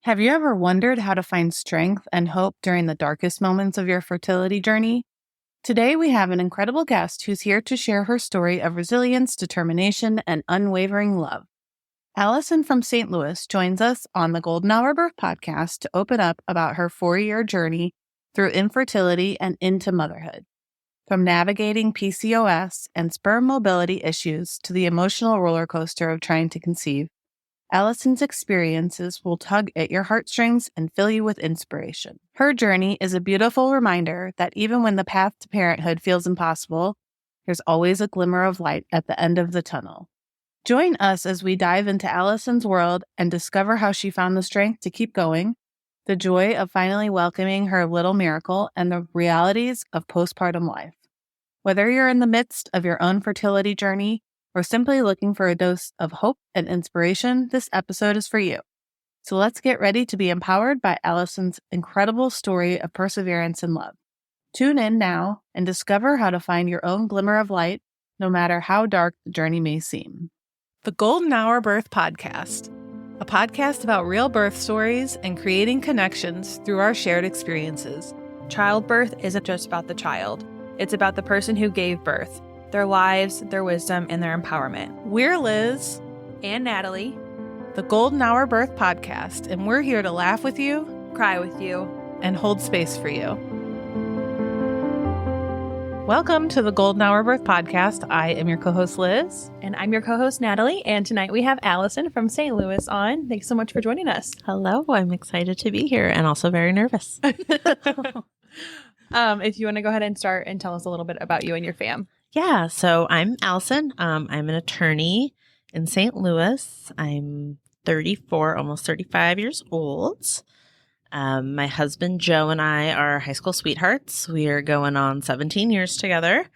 Have you ever wondered how to find strength and hope during the darkest moments of your fertility journey? Today, we have an incredible guest who's here to share her story of resilience, determination, and unwavering love. Alyson from St. Louis joins us on the Golden Hour Birth podcast to open up about her 4-year journey through infertility and into motherhood. From navigating PCOS and sperm mobility issues to the emotional roller coaster of trying to conceive, Alyson's experiences will tug at your heartstrings and fill you with inspiration. Her journey is a beautiful reminder that even when the path to parenthood feels impossible, there's always a glimmer of light at the end of the tunnel. Join us as we dive into Alyson's world and discover how she found the strength to keep going, the joy of finally welcoming her little miracle, and the realities of postpartum life. Whether you're in the midst of your own fertility journey or simply looking for a dose of hope and inspiration, this episode is for you. So let's get ready to be empowered by Alyson's incredible story of perseverance and love. Tune in now and discover how to find your own glimmer of light, no matter how dark the journey may seem. The Golden Hour Birth Podcast, a podcast about real birth stories and creating connections through our shared experiences. Childbirth isn't just about the child. It's about the person who gave birth, their lives, their wisdom, and their empowerment. We're Liz and Natalie, the Golden Hour Birth Podcast, and we're here to laugh with you, cry with you, and hold space for you. Welcome to the Golden Hour Birth Podcast. I am your co-host Liz. And I'm your co-host Natalie. And tonight we have Alyson from St. Louis on. Thanks so much for joining us. Hello, I'm excited to be here and also very nervous. If you want to go ahead and start and tell us a little bit about you and your fam. Yeah, so I'm Alyson. I'm an attorney in St. Louis. I'm 34, almost 35 years old. My husband Joe and I are high school sweethearts. We are going on 17 years together.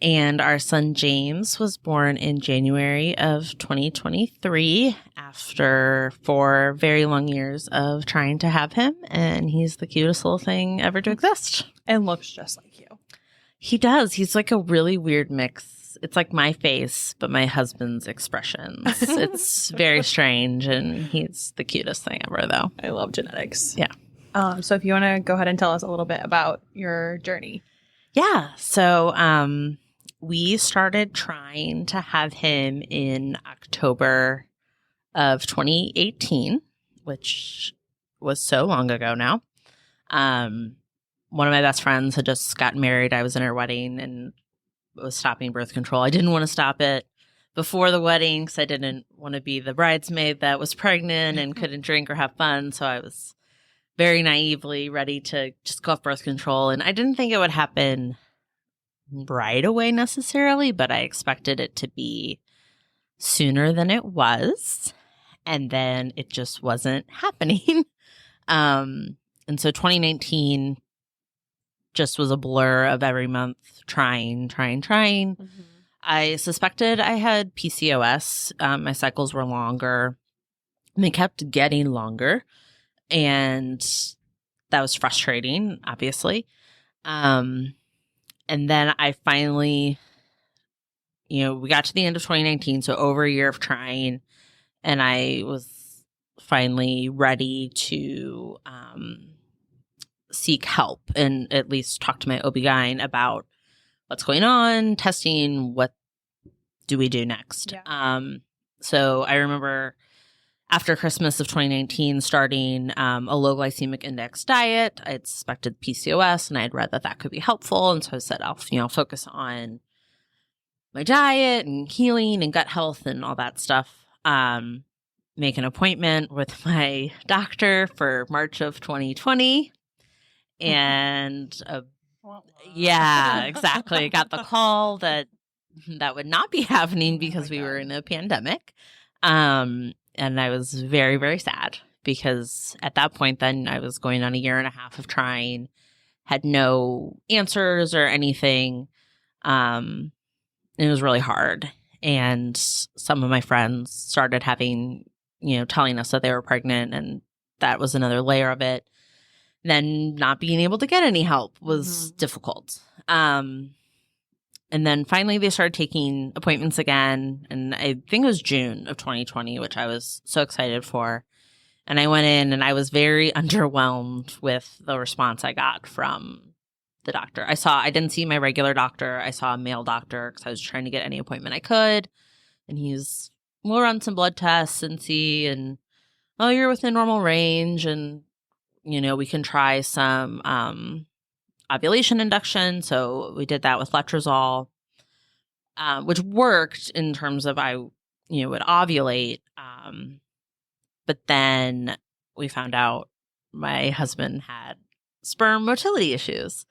And our son James was born in January of 2023 after 4 very long years of trying to have him. And he's the cutest little thing ever to exist. And looks just like you. He does. He's like a really weird mix. It's like my face, but my husband's expressions. It's very strange, and he's the cutest thing ever, though. I love genetics. Yeah. So if you want to go ahead and tell us a little bit about your journey. Yeah. So we started trying to have him in October of 2018, which was so long ago now. One of my best friends had just gotten married. I was in her wedding and was stopping birth control. I didn't want to stop it before the wedding because I didn't want to be the bridesmaid that was pregnant and couldn't drink or have fun. So I was very naively ready to just go off birth control. And I didn't think it would happen right away necessarily, but I expected it to be sooner than it was. And then it just wasn't happening. And so 2019 just was a blur of every month trying. Mm-hmm. I suspected I had PCOS. My cycles were longer. And they kept getting longer. And that was frustrating, obviously. And then I finally, we got to the end of 2019, so over a year of trying. And I was finally ready to seek help and at least talk to my OB-GYN about what's going on, testing, what do we do next. Yeah. So I remember after Christmas of 2019 starting a low glycemic index diet. I had suspected PCOS and I had read that that could be helpful. And so I said, I'll focus on my diet and healing and gut health and all that stuff. Make an appointment with my doctor for March of 2020. And yeah, exactly. Got the call that would not be happening because we were in a pandemic. And I was very, very sad because at that point then I was going on a year and a half of trying, had no answers or anything. It was really hard. And some of my friends started having, telling us that they were pregnant, and that was another layer of it. Then not being able to get any help was difficult. And then finally they started taking appointments again. And I think it was June of 2020, which I was so excited for. And I went in and I was very underwhelmed with the response I got from the doctor. I didn't see my regular doctor. I saw a male doctor because I was trying to get any appointment I could. And we'll run some blood tests and see, and, oh, you're within normal range. And, we can try some ovulation induction. So we did that with letrozole, which worked in terms of I would ovulate. But then we found out my husband had sperm motility issues.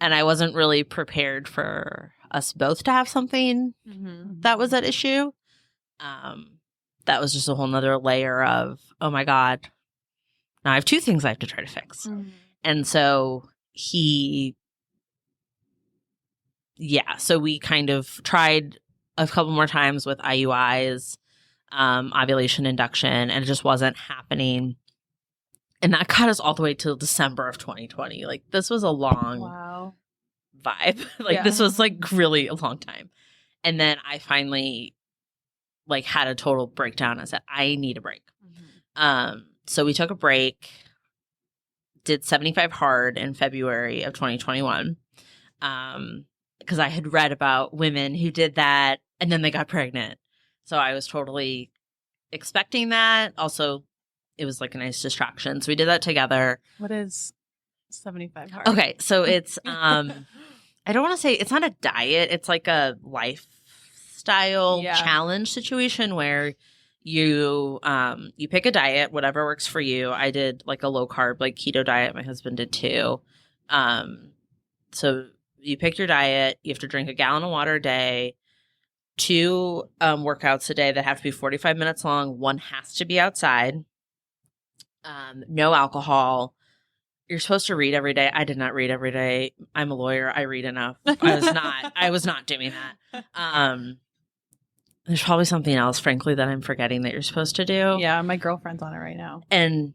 And I wasn't really prepared for us both to have something that was at issue. That was just a whole nother layer of, oh my God, now I have two things I have to try to fix. And so so we kind of tried a couple more times with IUIs, ovulation induction, and it just wasn't happening. And that got us all the way till December of 2020. Like, this was a long vibe. This was really a long time. And then I finally had a total breakdown. I said, I need a break. So we took a break, did 75 hard in February of 2021. Because I had read about women who did that and then they got pregnant. So I was totally expecting that. Also, it was a nice distraction. So we did that together. What is 75 hard? Okay. So it's, I don't want to say, it's not a diet. It's like a lifestyle challenge situation where you pick a diet, whatever works for you. I did a low carb, keto diet. My husband did too. So you pick your diet. You have to drink a gallon of water a day, 2 workouts a day that have to be 45 minutes long. One has to be outside. No alcohol. You're supposed to read every day. I did not read every day. I'm a lawyer. I read enough. I was not doing that. There's probably something else, frankly, that I'm forgetting that you're supposed to do. Yeah, my girlfriend's on it right now. And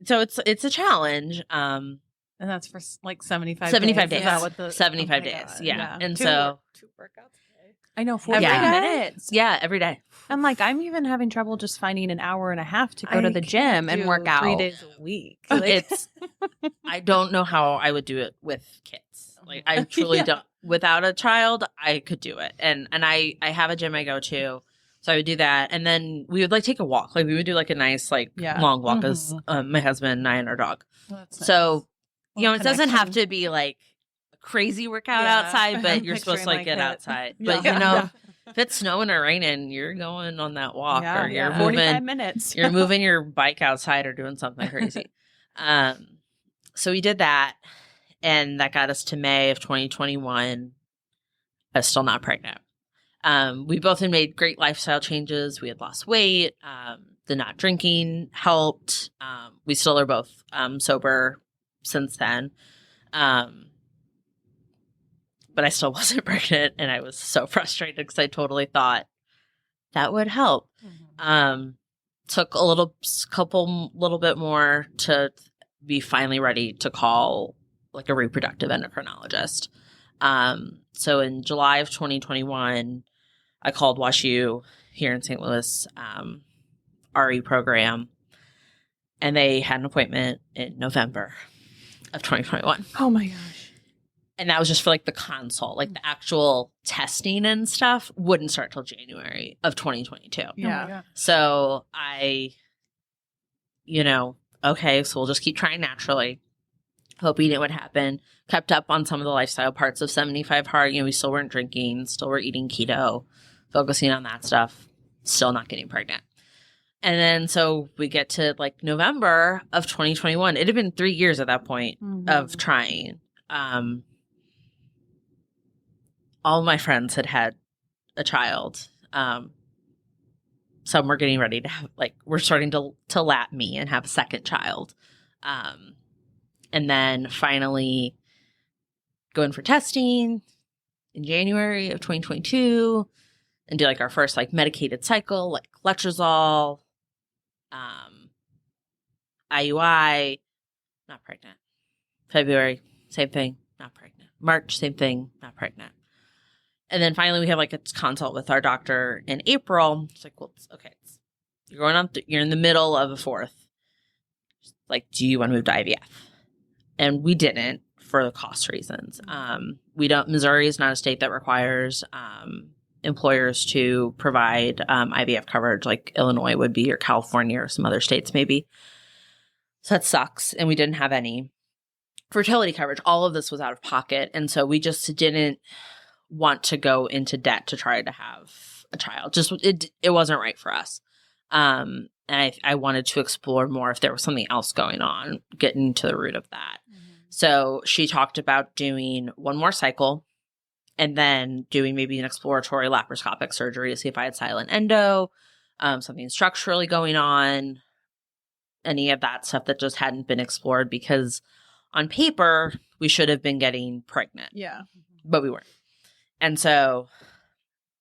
so it's a challenge. And that's for 75 days. Is that what the 75 days. God. Yeah. And 2 workouts a day. I know, 45 minutes. Yeah, every day. I'm I'm even having trouble just finding an hour and a half to go to the gym and work out 3 days a week. I don't know how I would do it with kids. I truly don't. Without a child, I could do it. And I have a gym I go to. So I would do that. And then we would take a walk. We would do a nice long walk as my husband and I and our dog. Oh, that's so, nice. It doesn't have to be a crazy workout outside, but you're supposed to get outside. But if it's snowing or raining, you're going on that walk or you're moving 45 minutes. You're moving your bike outside or doing something crazy. So we did that. And that got us to May of 2021. I was still not pregnant. We both had made great lifestyle changes. We had lost weight. The not drinking helped. We still are both sober since then. But I still wasn't pregnant. And I was so frustrated because I totally thought that would help. Took a little bit more to be finally ready to call a reproductive endocrinologist. So in July of 2021, I called WashU here in St. Louis, RE program, and they had an appointment in November of 2021. Oh my gosh. And that was just for the consult, the actual testing and stuff wouldn't start till January of 2022. Yeah. So I, okay, so we'll just keep trying naturally. Hoping it would happen. Kept up on some of the lifestyle parts of 75 hard. We still weren't drinking, still were eating keto, focusing on that stuff, still not getting pregnant. And then so we get to November of 2021. It had been 3 years at that point of trying. All of my friends had a child. Some were getting ready to have, we're starting to lap me and have a second child. And then finally go in for testing in January of 2022 and do our first medicated cycle, letrozole, IUI, not pregnant. February, same thing, not pregnant. March, same thing, not pregnant. And then finally we have a consult with our doctor in April. It's well, okay, you're going on, you're in the middle of a fourth. like, do you want to move to IVF? And we didn't for the cost reasons. Missouri is not a state that requires employers to provide IVF coverage like Illinois would be, or California, or some other states maybe. So that sucks. And we didn't have any fertility coverage. All of this was out of pocket. And so we just didn't want to go into debt to try to have a child. Just it wasn't right for us. And I wanted to explore more if there was something else going on, getting to the root of that. So she talked about doing one more cycle and then doing maybe an exploratory laparoscopic surgery to see if I had silent endo, something structurally going on, any of that stuff that just hadn't been explored, because on paper, we should have been getting pregnant. Yeah. But we weren't. And so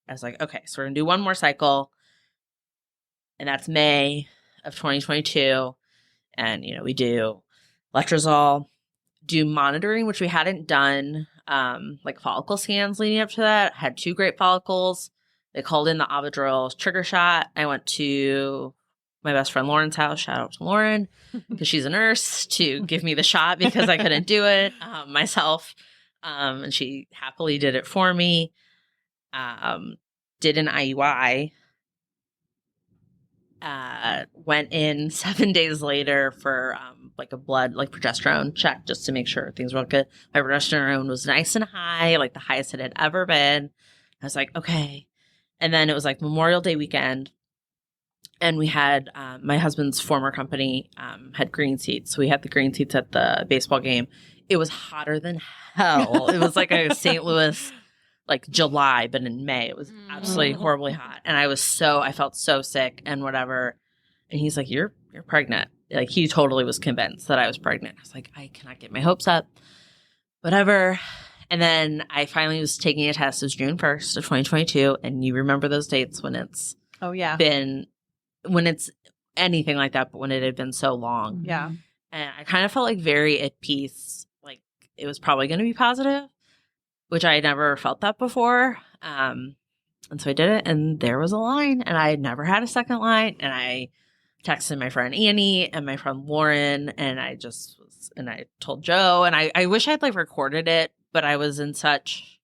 I was like, okay, so we're going to do one more cycle. And that's May of 2022. And, we do letrozole, do monitoring, which we hadn't done, like follicle scans leading up to that. Had 2 great follicles. They called in the Avidril trigger shot. I went to my best friend Lauren's house. Shout out to Lauren, because she's a nurse, to give me the shot because I couldn't do it myself. And she happily did it for me. Did an IUI. Went in 7 days later for like a blood, like progesterone check, just to make sure things were good. My progesterone was nice and high, like the highest it had ever been. I was like, okay. And then it was like Memorial Day weekend. And we had my husband's former company had green seats. So we had the green seats at the baseball game. It was hotter than hell. It was like a St. Louis, like July, but in May. It was absolutely horribly hot. And I felt so sick and whatever. And he's like, you're pregnant. Like, he totally was convinced that I was pregnant. I was like, I cannot get my hopes up. Whatever. And then I finally was taking a test. It was June 1st of 2022. And you remember those dates when it's when it's anything like that, but when it had been so long. Yeah. And I kind of felt like very at peace. Like, it was probably going to be positive, which I had never felt that before. And so I did it, and there was a line, and I had never had a second line. And I texted my friend Annie and my friend Lauren, and I told Joe, and I wish I'd like recorded it, but I was in such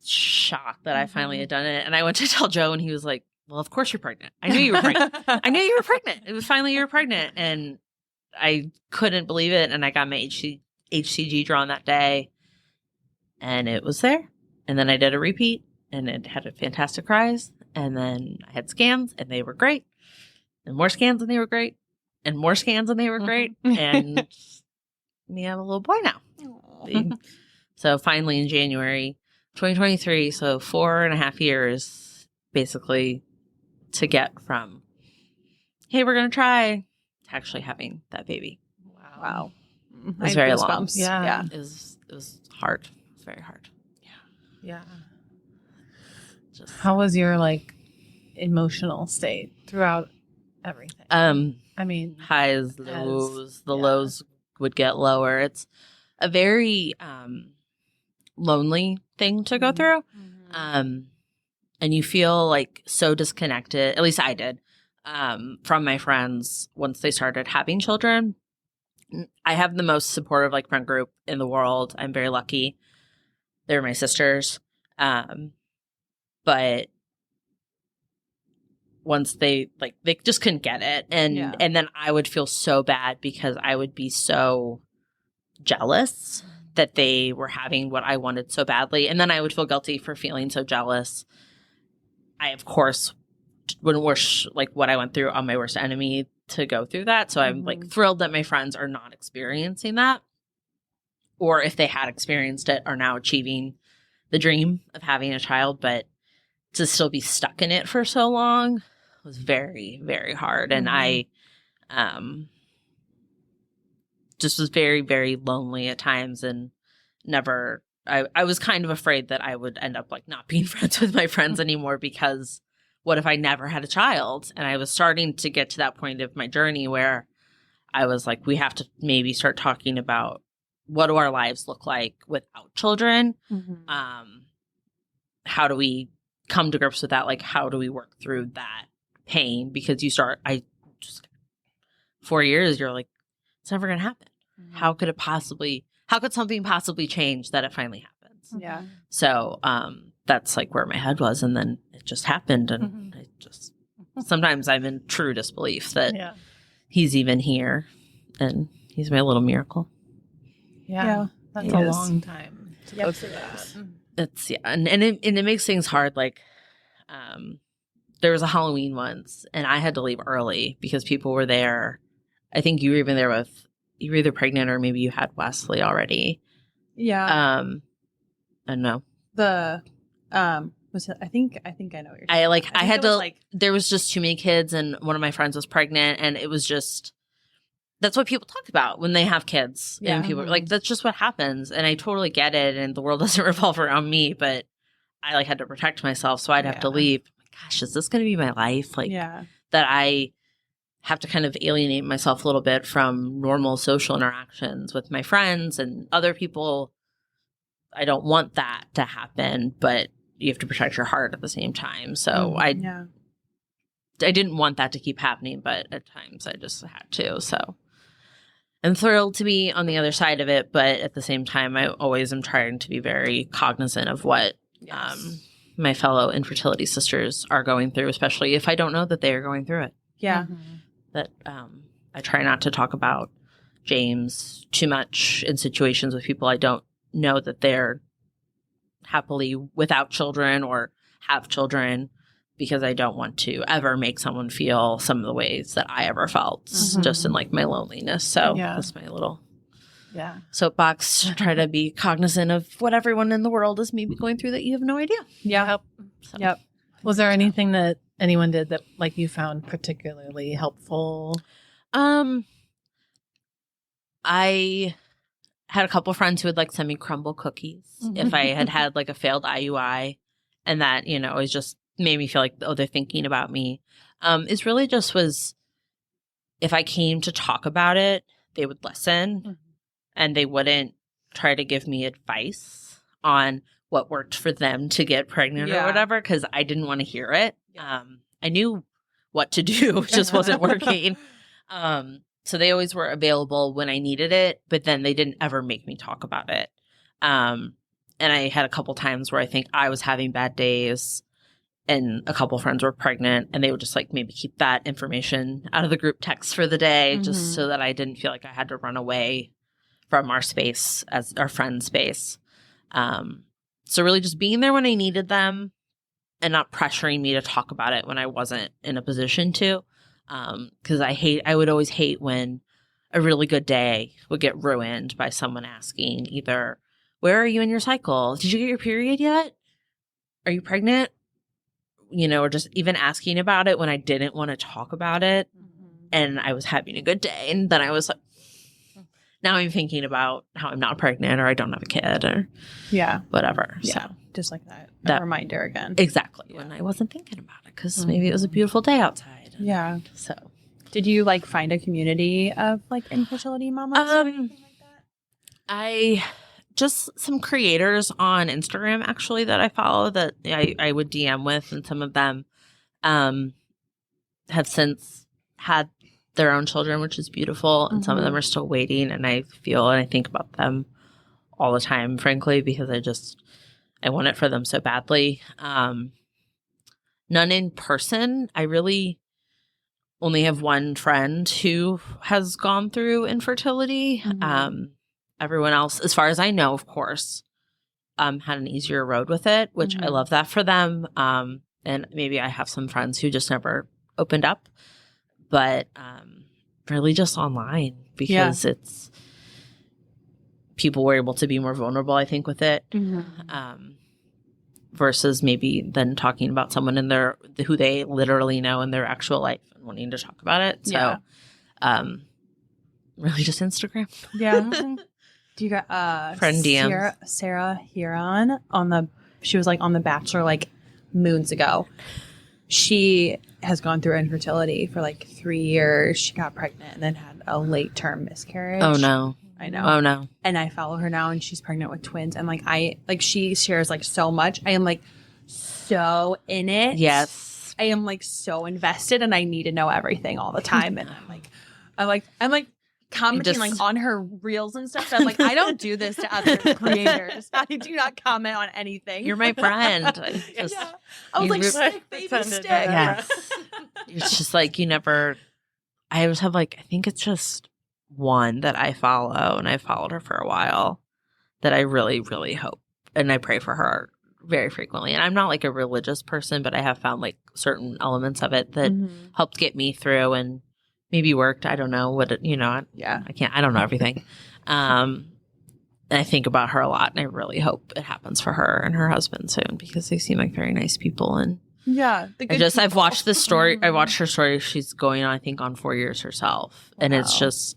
shock that I finally had done it. And I went to tell Joe, and he was like, well, of course you're pregnant. I knew you were pregnant. I knew you were pregnant. It was finally you were pregnant. And I couldn't believe it. And I got my HCG drawn that day, and it was there. And then I did a repeat, and it had a fantastic rise. And then I had scans, and they were great. And more scans, and they were great. And more scans, and they were great. And we have a little boy now. So finally in January 2023, so 4.5 years, basically, to get from, hey, we're going to try, to actually having that baby. Wow. It was very long. Yeah. It was hard. It was very hard. Yeah. Just, How was your emotional state throughout everything? I mean, highs, lows. The lows would get lower. It's a very lonely thing to go through. And you feel like so disconnected, at least I did, from my friends once they started having children. I have the most supportive friend group in the world. I'm very lucky. They're my sisters. But once they just couldn't get it. And then I would feel so bad because I would be so jealous that they were having what I wanted so badly. And then I would feel guilty for feeling so jealous. I, of course, wouldn't wish what I went through on my worst enemy to go through that. So I'm thrilled that my friends are not experiencing that. Or if they had experienced it, are now achieving the dream of having a child. But to still be stuck in it for so long was very, very hard. And I just was very, very lonely at times, and never I was kind of afraid that I would end up not being friends with my friends anymore, because what if I never had a child? And I was starting to get to that point of my journey where I was like, we have to maybe start talking about what do our lives look like without children? How do we come to grips with that? How do we work through that pain? Because 4 years, you're like, it's never going to happen. Mhm. How could something possibly change that it finally happens? Yeah. So that's like where my head was. And then it just happened. And I just, sometimes I'm in true disbelief that he's even here and he's my little miracle. Yeah. That's It a is. long time to go through that. It's, and it makes things hard. Like, there was a Halloween once and I had to leave early because people were there. I think you were even there you were either pregnant or maybe you had Wesley already. Yeah. I don't know. Was it, I think I know what you're saying. I had to, there was just too many kids and one of my friends was pregnant and it was just, that's what people talk about when they have kids. Yeah. And people like, that's just what happens. And I totally get it. And the world doesn't revolve around me, but I like had to protect myself. So I'd have to leave. Gosh, is this going to be my life? Like that I have to kind of alienate myself a little bit from normal social interactions with my friends and other people. I don't want that to happen, but you have to protect your heart at the same time. So I didn't want that to keep happening, but at times I just had to. So I'm thrilled to be on the other side of it, but at the same time, I always am trying to be very cognizant of what my fellow infertility sisters are going through, especially if I don't know that they are going through it. Yeah. That I try not to talk about James too much in situations with people I don't know that they're happily without children or have children, because I don't want to ever make someone feel some of the ways that I ever felt just in like my loneliness. So that's my little soapbox to try to be cognizant of what everyone in the world is maybe going through that you have no idea. So. Was there anything that anyone did that like you found particularly helpful? I had a couple friends who would like send me crumble cookies if I had like a failed IUI, and that, you know, it just made me feel like, oh, they're thinking about me. It's really just was, if I came to talk about it, they would listen and they wouldn't try to give me advice on what worked for them to get pregnant or whatever, because I didn't want to hear it. I knew what to do, it just wasn't working. So they always were available when I needed it, but then they didn't ever make me talk about it. And I had a couple times where I think I was having bad days and a couple friends were pregnant, and they would just like maybe keep that information out of the group text for the day, just so that I didn't feel like I had to run away from our space as our friend space. So really just being there when I needed them and not pressuring me to talk about it when I wasn't in a position to. Because I would always hate when a really good day would get ruined by someone asking either, where are you in your cycle? Did you get your period yet? Are you pregnant? You know, or just even asking about it when I didn't want to talk about it and I was having a good day. And then I was like, now I'm thinking about how I'm not pregnant or I don't have a kid or whatever. Yeah. So just like that reminder again. Exactly. When I wasn't thinking about it because maybe it was a beautiful day outside. Yeah. So did you like find a community of like infertility mamas or anything like that? I just some creators on Instagram actually that I follow that I would DM with, and some of them have since had their own children, which is beautiful, and some of them are still waiting, and I feel and I think about them all the time, frankly, because I want it for them so badly. None in person. I really only have one friend who has gone through infertility. Everyone else, as far as I know, of course, had an easier road with it, which I love that for them. And maybe I have some friends who just never opened up, but really just online because it's people were able to be more vulnerable, I think, with it, versus maybe then talking about someone in who they literally know in their actual life and wanting to talk about it. So, really just Instagram. Yeah. Do you got friend DMs? Sarah Huron she was like on The Bachelor like moons ago. She has gone through infertility for like 3 years. She got pregnant and then had a late term miscarriage. Oh no. I know. Oh no. And I follow her now and she's pregnant with twins. And like she shares like so much. I am like so in it. Yes. I am like so invested and I need to know everything all the time. And I'm like, I'm like commenting like on her reels and stuff. I'm like, I don't do this to other creators. I do not comment on anything. You're my friend. I was like, stick, baby, stick. Yes. It's just like you never. I always have like I think it's just one that I follow, and I followed her for a while. That I really, really hope, and I pray for her very frequently. And I'm not like a religious person, but I have found like certain elements of it that helped get me through and maybe worked. I don't know what it, I don't know everything. And I think about her a lot, and I really hope it happens for her and her husband soon because they seem like very nice people. And I've watched this story. I watched her story. She's going on, I think, on 4 years herself, and it's just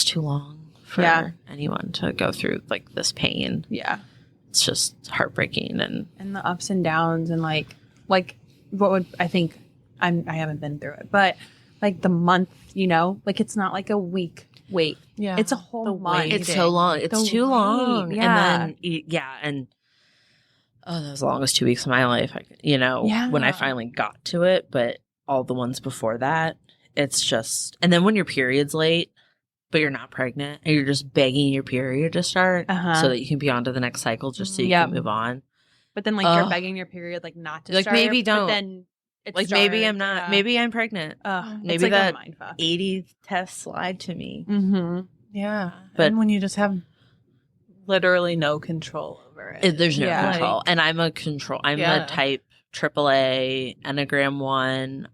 too long for anyone to go through like this pain. Yeah. It's just heartbreaking and the ups and downs and like what would I think I haven't been through it, but like the month, like it's not like a week wait. Yeah. It's a whole month. It's so long. It's too long. Yeah. And then and that was the longest 2 weeks of my life. When I finally got to it, but all the ones before that, it's just and then when your period's late, but you're not pregnant and you're just begging your period to start so that you can be on to the next cycle just so you can move on. But then like you're begging your period like not to like start. Maybe don't. But then it's like started. maybe I'm not. Maybe I'm pregnant. Maybe like that 80 test lied to me. Mm-hmm. Yeah. But and when you just have literally no control over it. There's no control. And I'm a control. I'm a type AAA, Enneagram 1.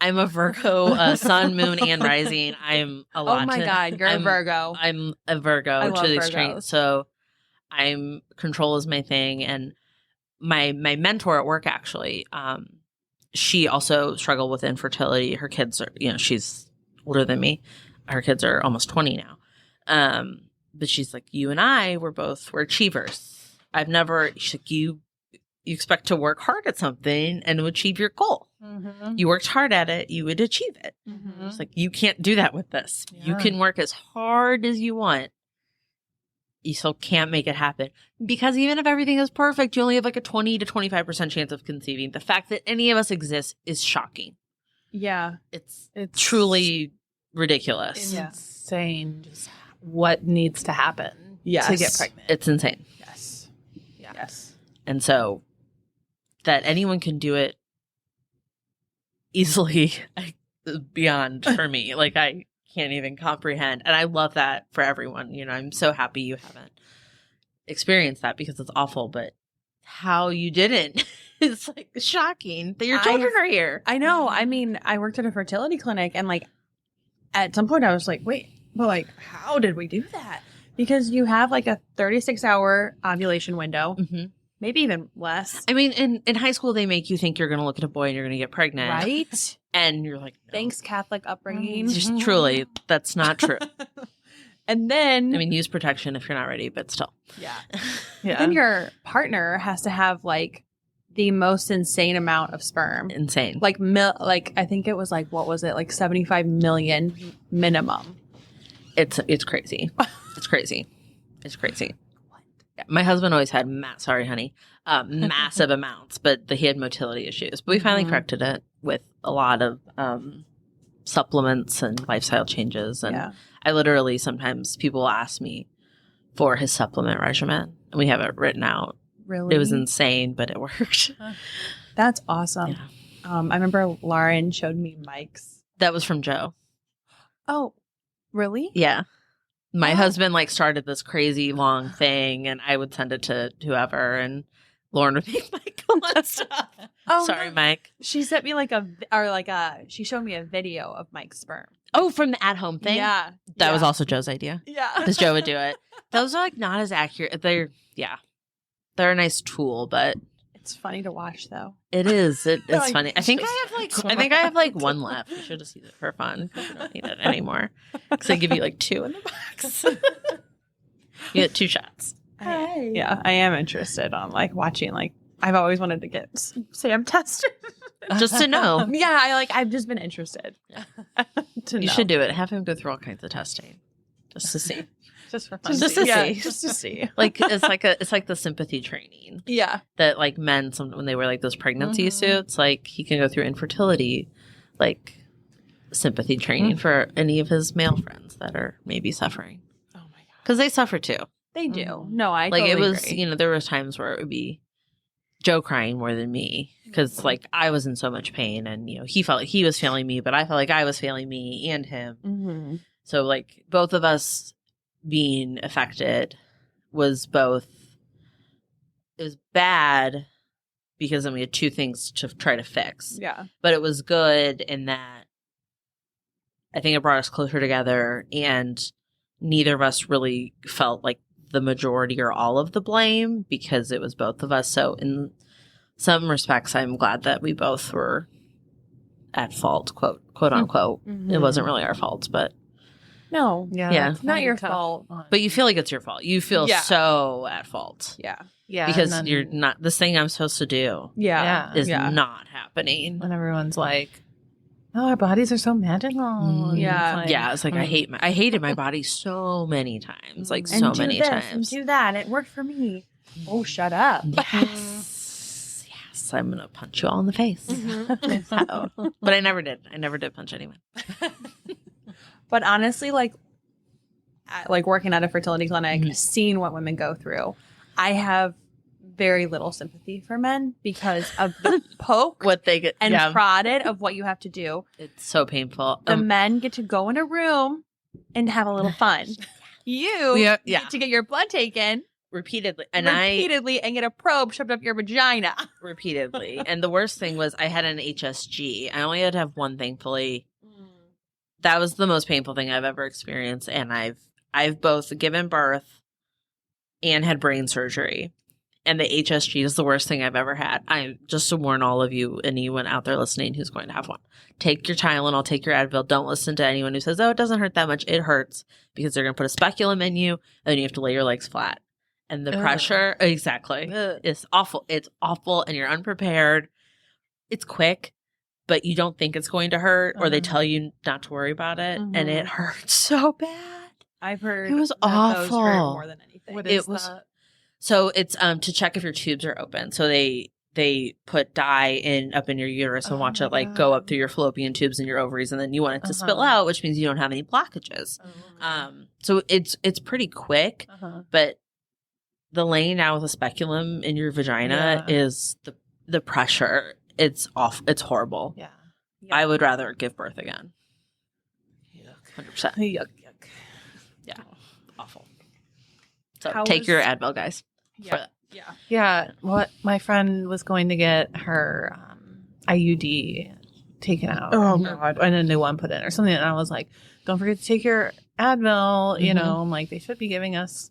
I'm a Virgo, sun, moon, and rising. I'm a lot. Oh my God, you're a Virgo. I'm a Virgo to the extreme. So control is my thing. And my mentor at work, actually, she also struggled with infertility. Her kids are, she's older than me. Her kids are almost 20 now. But she's like, you and I, we're achievers. She's like, you expect to work hard at something and to achieve your goal. Mm-hmm. You worked hard at it, you would achieve it. Mm-hmm. It's like, you can't do that with this. Yeah. You can work as hard as you want. You still can't make it happen. Because even if everything is perfect, you only have like a 20 to 25% chance of conceiving. The fact that any of us exist is shocking. Yeah. It's truly ridiculous. It's insane just what needs to happen to get pregnant. It's insane. Yes. Yeah. Yes. And so that anyone can do it easily beyond for me. Like I can't even comprehend. And I love that for everyone. I'm so happy you haven't experienced that because it's awful, but how you didn't is like shocking that your children are here. I know. I mean, I worked at a fertility clinic and like at some point I was like, wait, but like how did we do that? Because you have like a 36-hour ovulation window. Mm-hmm. Maybe even less. I mean, in high school, they make you think you're going to look at a boy and you're going to get pregnant. Right? And you're like, no. Thanks, Catholic upbringing. Just truly, that's not true. And then... I mean, use protection if you're not ready, but still. Yeah. Then your partner has to have, like, the most insane amount of sperm. Insane. Like, I think it was, like, what was it? Like, 75 million minimum. It's crazy. It's crazy. It's crazy. My husband always had massive amounts, but he had motility issues. But we finally corrected it with a lot of supplements and lifestyle changes. And I literally sometimes people will ask me for his supplement regimen, and we have it written out. Really? It was insane, but it worked. That's awesome. Yeah. I remember Lauren showed me Mike's. That was from Joe. Oh, really? Yeah. My husband started this crazy long thing, and I would send it to whoever, and Lauren would make Mike go on stuff. Oh, sorry, Mike. She sent me she showed me a video of Mike's sperm. Oh, from the at-home thing? Yeah. That was also Joe's idea. Yeah. Because Joe would do it. Those are not as accurate. They're a nice tool, but it's funny to watch though. It is. It's funny. I think I have one left. We should just use it for fun. We don't need it anymore. Because I give you 2 in the box. You get 2 shots. Yeah, I am interested on watching. I've always wanted to get Sam tested. Just to know. Yeah, I've just been interested. You should do it. Have him go through all kinds of testing. Just to see. Just for fun. Just to see. Just to see. It's like the sympathy training. Yeah. That men when they wear those pregnancy suits, he can go through infertility. sympathy training for any of his male friends that are maybe suffering. Oh my god. Because they suffer too. They do. No, I Like, totally it was, agree. there was times where it would be Joe crying more than me. Because, like, I was in so much pain and, he felt like he was failing me, but I felt like I was failing me and him. Mm-hmm. So, like, both of us being affected was it was bad because then we had two things to try to fix. Yeah. But it was good in that I think it brought us closer together, and neither of us really felt like the majority or all of the blame because it was both of us. So in some respects, I'm glad that we both were at fault, quote unquote. Mm-hmm. It wasn't really our fault, but No. Yeah. It's not your fault. but you feel like it's your fault. You feel so at fault. Yeah. Yeah. Because and then- you're not, this thing I'm supposed to do Yeah. is Yeah. not happening. when everyone's like, "Oh, our bodies are so magical." And Yeah. it's Yeah, it's like I hated my body so many times, like so many times. And do that. It worked for me. Oh, shut up. Yes, I'm gonna punch you all in the face. But I never did. I never did punch anyone. But honestly, like working at a fertility clinic, Mm-hmm. seeing what women go through, I have very little sympathy for men because of the poke What they get and prodded of what you have to do. it's so painful. The men get to go in a room and have a little fun. You get to get your blood taken repeatedly, and repeatedly and get a probe shoved up your vagina. repeatedly. And the worst thing was I had an HSG. I only had to have one, thankfully. That was the most painful thing I've ever experienced, and I've both given birth and had brain surgery. And the HSG is the worst thing I've ever had. I just to warn all of you, anyone out there listening who's going to have one. Take your Tylenol, take your Advil. Don't listen to anyone who says, "Oh, it doesn't hurt that much." It hurts because they're going to put a speculum in you, and then you have to lay your legs flat. And the pressure, exactly, is awful. It's awful, and you're unprepared. It's quick, but you don't think it's going to hurt, or they tell you not to worry about it, and it hurts so bad. I've heard It was that those awful. hurt more than anything. What It is was- that? So it's to check if your tubes are open. So they put dye up in your uterus and watch it like go up through your fallopian tubes and your ovaries, and then you want it to spill out, which means you don't have any blockages. So it's pretty quick, but the laying down with a speculum in your vagina is the pressure. It's off. It's horrible. Yeah. I would rather give birth again. 100%. Yuck. Yeah. Awful. So How take was- your Advil, guys. for that. Yeah. Yeah. What my friend was going to get her IUD taken out. Oh, God. And a new one put in or something. And I was like, don't forget to take your Advil. You know, I'm like, they should be giving us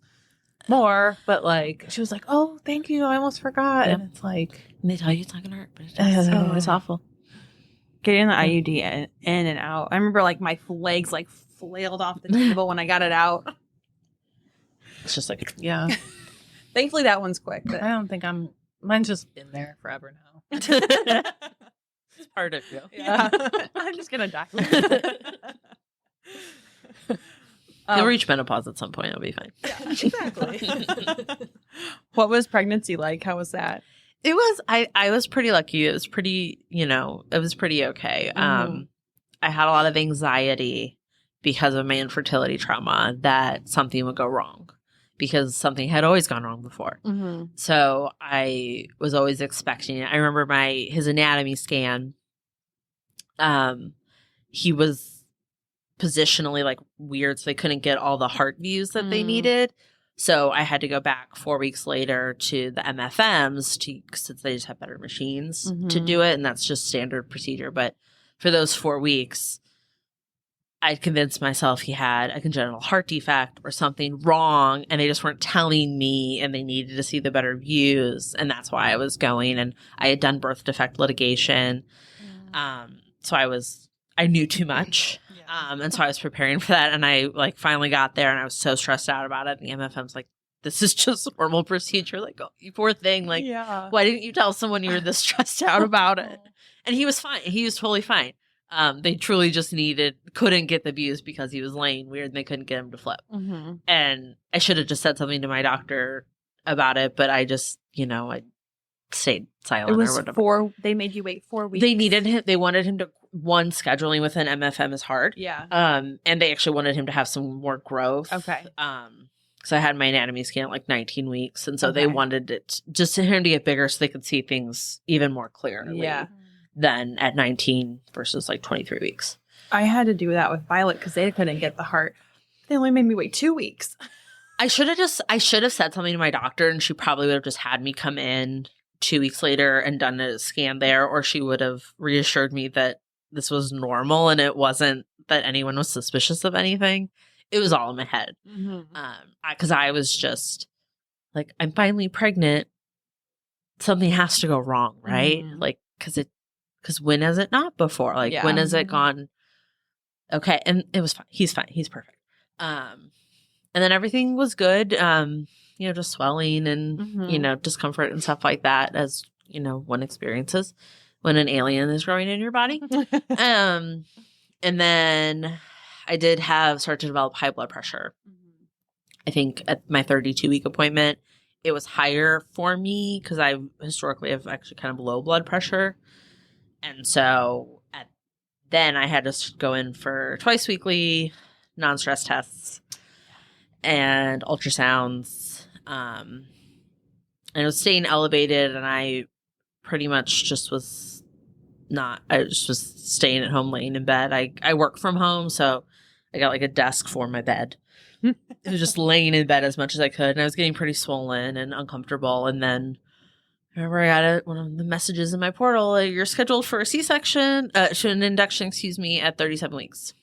more. But like, she was like, oh, thank you. I almost forgot. And it's like, And they tell you it's not going to hurt, but it does. Oh, It's awful. Getting the IUD in and out. I remember like my legs like flailed off the table when I got it out. It's just like, yeah. Thankfully that one's quick. But I don't think mine's just been there forever now. it's part of you. yeah. I'm just going to die. You'll reach menopause at some point. It'll be fine. Yeah, exactly. What was pregnancy like? How was that? It was, I was pretty lucky. It was pretty, it was pretty okay. I had a lot of anxiety because of my infertility trauma that something would go wrong because something had always gone wrong before. So I was always expecting it. I remember his anatomy scan. He was positionally like weird, so they couldn't get all the heart views that they needed. So I had to go back 4 weeks later to the MFMs since they just have better machines to do it, and that's just standard procedure. But for those 4 weeks, I convinced myself he had a congenital heart defect or something wrong, and they just weren't telling me, and they needed to see the better views, and that's why I was going. And I had done birth defect litigation, so I knew too much. And so I was preparing for that, and I like finally got there, and I was so stressed out about it. And the MFM's like, "This is just a normal procedure." Like, oh, you poor thing. Like, why didn't you tell someone you were this stressed out about it? And he was fine. He was totally fine. They truly just couldn't get the views because he was laying weird, and they couldn't get him to flip. And I should have just said something to my doctor about it, but I just, I stayed silent It was or whatever. they made you wait 4 weeks. They needed him. They wanted him to one, scheduling with an MFM is hard. Yeah. And they actually wanted him to have some more growth. Okay. Because I had my anatomy scan at like 19 weeks. And so Okay. they wanted it just to him to get bigger so they could see things even more clearly than at 19 versus like 23 weeks. I had to do that with Violet because they couldn't get the heart. They only made me wait 2 weeks. I should have said something to my doctor, and she probably would have just had me come in 2 weeks later and done a scan there, or she would have reassured me that this was normal and it wasn't that anyone was suspicious of anything. It was all in my head. Because I was just like, I'm finally pregnant. Something has to go wrong, right? Like, because when has it not before? Like, when has it gone? Okay. And it was fine. He's fine. He's perfect. And then everything was good. Just swelling and, discomfort and stuff like that, as, one experiences when an alien is growing in your body. And then I did start to develop high blood pressure. I think at my 32-week appointment, it was higher for me because I historically have actually kind of low blood pressure. And so then I had to go in for twice weekly non-stress tests and ultrasounds. And it was staying elevated, and I pretty much just was staying at home, laying in bed. I work from home, so I got like a desk for my bed. It was just laying in bed as much as I could, and I was getting pretty swollen and uncomfortable. And then I remember I got one of the messages in my portal: "You're scheduled for a C-section, an induction, at 37 weeks,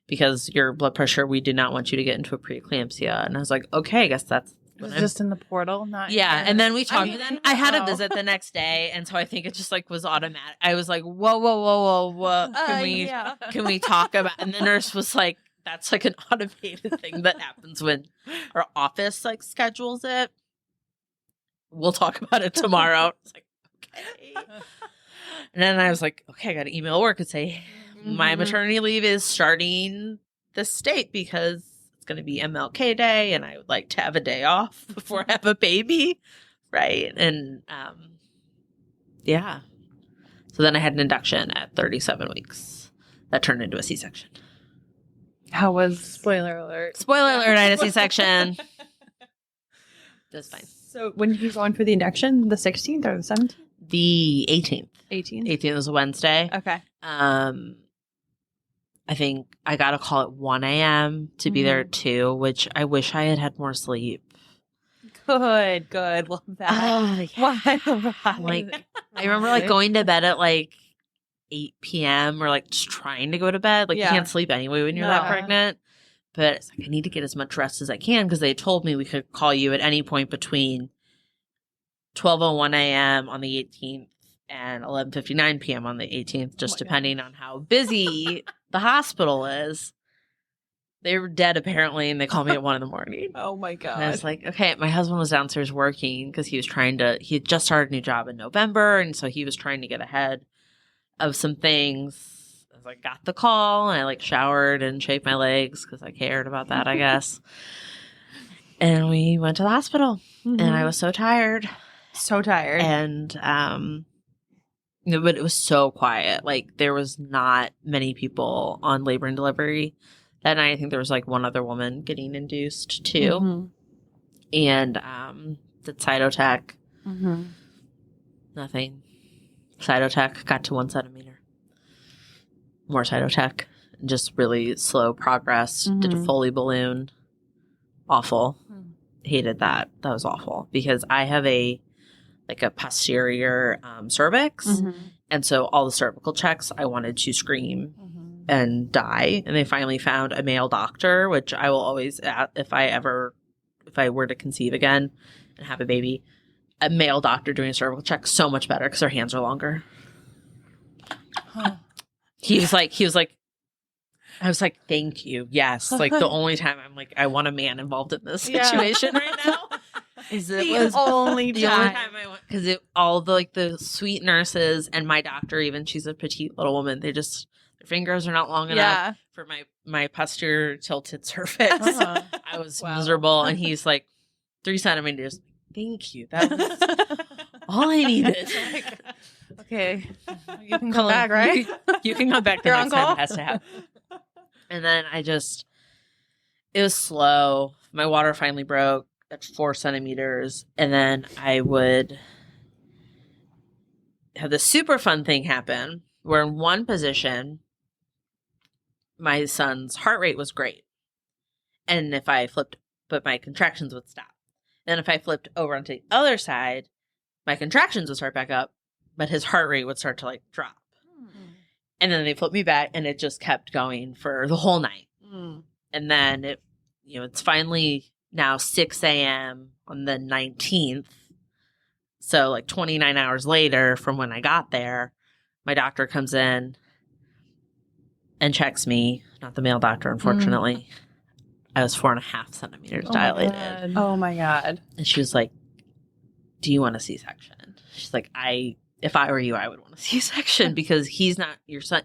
because your blood pressure. We did not want you to get into a preeclampsia." And I was like, "Okay, I guess that's." It was just in the portal, not and then we talked. Then I had a visit the next day, and so I think it just like was automatic. I was like, "Whoa! Can we talk about?" And the nurse was like, "That's like an automated thing that happens when our office like schedules it. We'll talk about it tomorrow." It's like, okay. And then I was like, "Okay, I got to email work and say my maternity leave is starting this date because it's going to be MLK Day, and I would like to have a day off before I have a baby." Right. And so then I had an induction at 37 weeks that turned into a C-section. How was spoiler alert? Spoiler alert, I had a C-section. That's fine. So when did you go in for the induction? The 16th or the 17th? The 18th. 18th was a Wednesday. Okay. I think I got a call at 1 a.m. to be there at 2, which I wish I had more sleep. Good. Love that. Why? Like, I remember going to bed at 8 p.m. or just trying to go to bed. You can't sleep anyway when you're that pregnant. But it's I need to get as much rest as I can, because they told me we could call you at any point between 12:01 a.m. on the 18th and 11:59 p.m. on the 18th, just depending on how busy the hospital is. They were dead apparently, and they called me at 1 a.m. Oh my God. And I was like, okay, my husband was downstairs working because he had just started a new job in November, and so he was trying to get ahead of some things. I got the call, and I showered and shaved my legs because I cared about that, I guess. And we went to the hospital, and I was so tired. And, but it was so quiet. There was not many people on labor and delivery that night. I think there was one other woman getting induced too. And, the cytotech, nothing. Cytotech got to 1 centimeter. More cytotech, just really slow progress. Did a Foley balloon. Awful. Hated that. That was awful, because I have a posterior cervix. And so all the cervical checks, I wanted to scream and die. And they finally found a male doctor, which I will always, if I were to conceive again and have a baby, a male doctor doing a cervical check, so much better because their hands are longer. He was like, I was like, thank you. Yes. The only time I'm I want a man involved in this situation right now. The only time I went, because all the sweet nurses and my doctor, even, she's a petite little woman. Their fingers are not long enough for my posterior tilted cervix. I was miserable. And he's 3 centimeters. Thank you. That was all I needed. Okay. You can come back, right? You can come back the You're next on time call? it has to happen. And then it was slow. My water finally broke at 4 centimeters. And then I would have this super fun thing happen where in one position, my son's heart rate was great. And if I flipped, but my contractions would stop. Then if I flipped over onto the other side, my contractions would start back up, but his heart rate would start to like drop. And then they flipped me back and it just kept going for the whole night. And then it's finally now 6 a.m. on the 19th. So like 29 hours later from when I got there, my doctor comes in and checks me, not the male doctor, unfortunately. I was 4.5 centimeters dilated. Oh my God. And she was like, do you want a C-section? She's like, if I were you, I would want a C-section because he's not your son,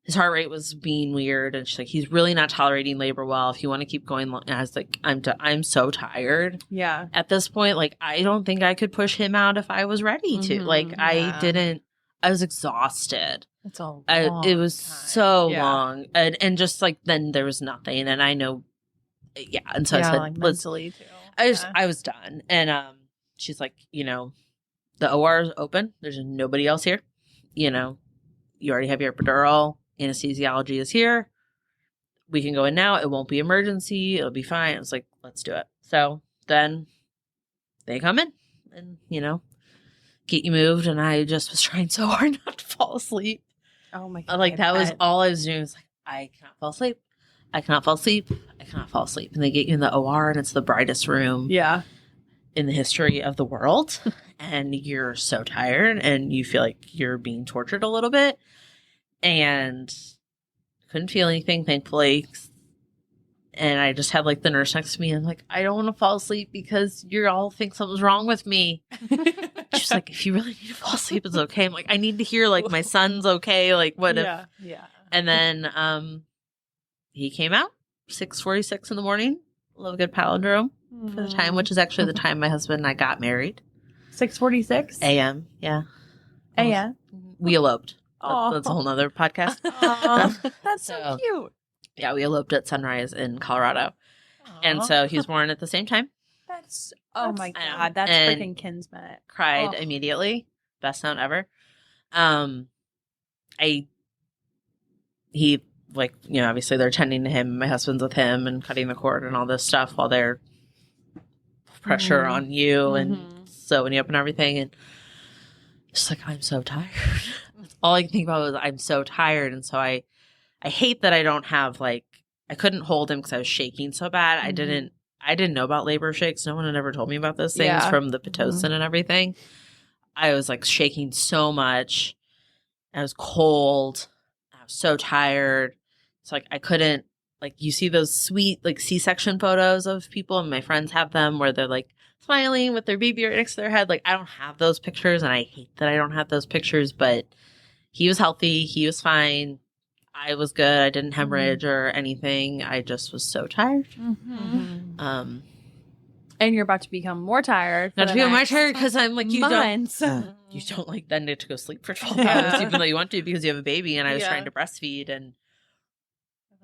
his heart rate was being weird. And she's like, he's really not tolerating labor well. If you want to keep going. And I was like, I'm so tired. Yeah. At this point, like, I don't think I could push him out if I was ready to. Like, I was exhausted. It's all it was so long. And just like, then there was nothing. And I know, And so I said, like mentally too. I was done. And she's like, the OR is open. There's nobody else here. You already have your epidural. Anesthesiology is here. We can go in now. It won't be emergency. It'll be fine. I was like, let's do it. So then they come in and, get you moved. And I just was trying so hard not to fall asleep. Oh my God. Like that was all I was doing. Was like, I cannot fall asleep. I cannot fall asleep. I cannot fall asleep. And they get you in the OR and it's the brightest room in the history of the world. And you're so tired and you feel like you're being tortured a little bit. And couldn't feel anything, thankfully. And I just had like the nurse next to me. And I'm like, I don't want to fall asleep because you all think something's wrong with me. She's like, if you really need to fall asleep, it's okay. I'm like, I need to hear like my son's okay. Like what if? Yeah. And then he came out 6:46 in the morning. A little good palindrome for the time, which is actually the time my husband and I got married. 6:46 a.m. Yeah. a.m. We eloped. Oh. That's a whole nother podcast. That's so cute. Yeah, we eloped at sunrise in Colorado. And so he was born at the same time. My God. That's and freaking Kinsmet. Cried immediately. Best sound ever. He obviously they're tending to him. My husband's with him and cutting the cord and all this stuff while they're pressure on you and sewing you up and everything. And just like, I'm so tired. All I can think about was I'm so tired. And so I hate that I don't have I couldn't hold him because I was shaking so bad. I didn't know about labor shakes. No one had ever told me about those things from the Pitocin and everything. I was like shaking so much. I was cold. I was so tired. It's like I couldn't, you see those sweet C-section photos of people and my friends have them where they're smiling with their baby right next to their head. I don't have those pictures and I hate that I don't have those pictures, but he was healthy. He was fine. I was good. I didn't hemorrhage or anything. I just was so tired. And you're about to become more tired. Not to become more tired because I'm like, you don't then need to go sleep for 12 hours even though you want to because you have a baby and I was trying to breastfeed and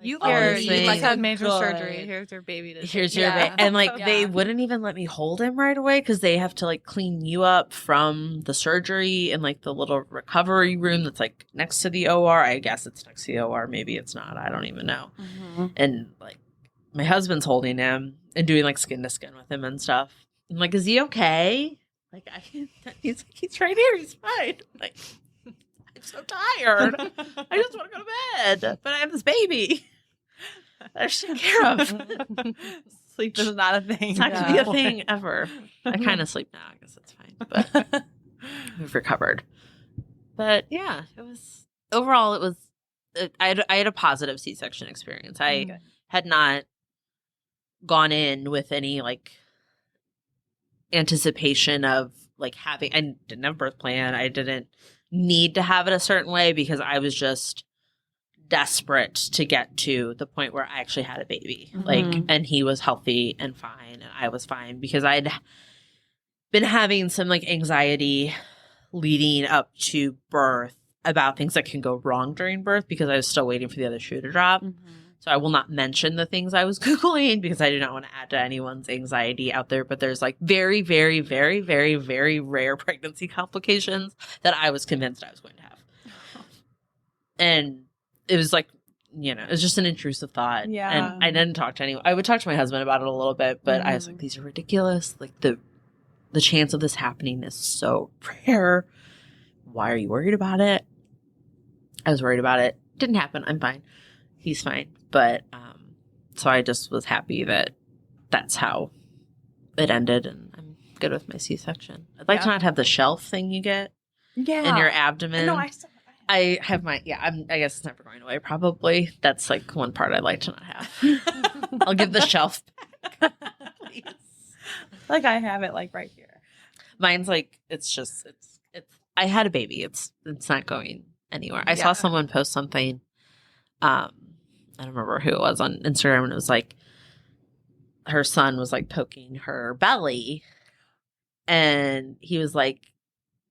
you honestly, had major surgery. Here's your baby. Here's your baby. And they wouldn't even let me hold him right away because they have to clean you up from the surgery in the little recovery room that's next to the OR. I guess it's next to the OR. Maybe it's not. I don't even know. And my husband's holding him and doing skin to skin with him and stuff. I'm like, is he okay? He's right here. He's fine. I'm so tired. I just want to go to bed, but I have this baby I should take care of. Sleep is not a thing. It's not going to be a thing ever. I kind of sleep now. I guess it's fine, but we've recovered. But yeah, I had a positive C-section experience. I had not gone in with any anticipation of having, I didn't have a birth plan. I didn't need to have it a certain way because I was just desperate to get to the point where I actually had a baby. And he was healthy and fine and I was fine because I'd been having some anxiety leading up to birth about things that can go wrong during birth because I was still waiting for the other shoe to drop. So I will not mention the things I was Googling because I do not want to add to anyone's anxiety out there. But there's like very, very, very, very, very rare pregnancy complications that I was convinced I was going to have. And it was like, you know, it was just an intrusive thought. Yeah. And I didn't talk to anyone. I would talk to my husband about it a little bit, but I was like, these are ridiculous. Like the chance of this happening is so rare. Why are you worried about it? I was worried about it. Didn't happen. I'm fine. He's fine. But so I just was happy that that's how it ended, and I'm good with my C-section. I'd like to not have the shelf thing you get in your abdomen. No, I have my, I guess it's never going away, probably. That's like one part I'd like to not have. I'll give the shelf back. Please. Like I have it like right here. Mine's like, it's I had a baby. It's not going anywhere. I saw someone post something, I don't remember who it was on Instagram, and it was like her son was like poking her belly, and he was like,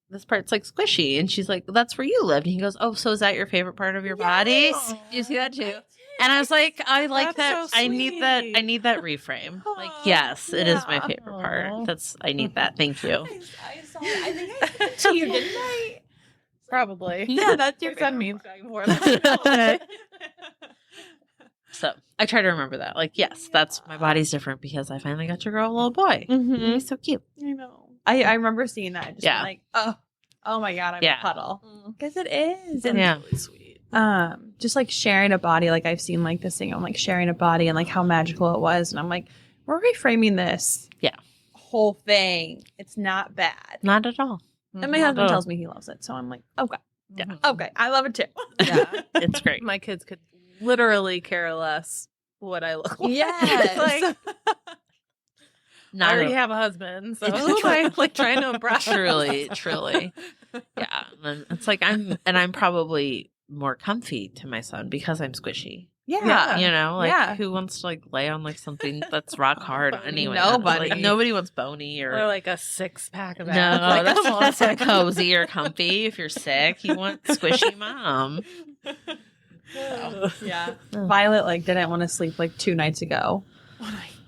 this part's like squishy, and she's like, that's where you lived, and he goes, oh, so is that your favorite part of your body? Do you see that too? And I was like, I like That's that. so I need that reframe. Like, yes, it is my favorite part. I need that. Thank you. I saw it. I think I sent it to you, didn't I? Probably. Yeah, that's your Send me. So I try to remember that. Like, yes, that's my body's different because I finally got to grow a little boy. He's so cute. I know. I remember seeing that. Just being like, oh my God, I'm a puddle. Because it is. And really sweet. Just like sharing a body. Like I've seen like this thing on like sharing a body and like how magical it was. And I'm like, we're reframing this whole thing. It's not bad. Not at all. And my husband tells me he loves it. So I'm like, okay. Yeah. Okay. I love it too. Yeah. It's great. My kids could literally care less what I look like. Yes. Like, I already have a husband, so who am I like trying to impress? Truly. Yeah. And it's like I'm probably more comfy to my son because I'm squishy. Yeah. You know, like who wants to like lay on like something that's rock hard anyway? Nobody. Like, nobody wants bony or like a 6-pack of no, abs. that's not cozy or comfy. If you're sick, you want squishy mom. So, yeah. Violet like didn't want to sleep like 2 nights ago.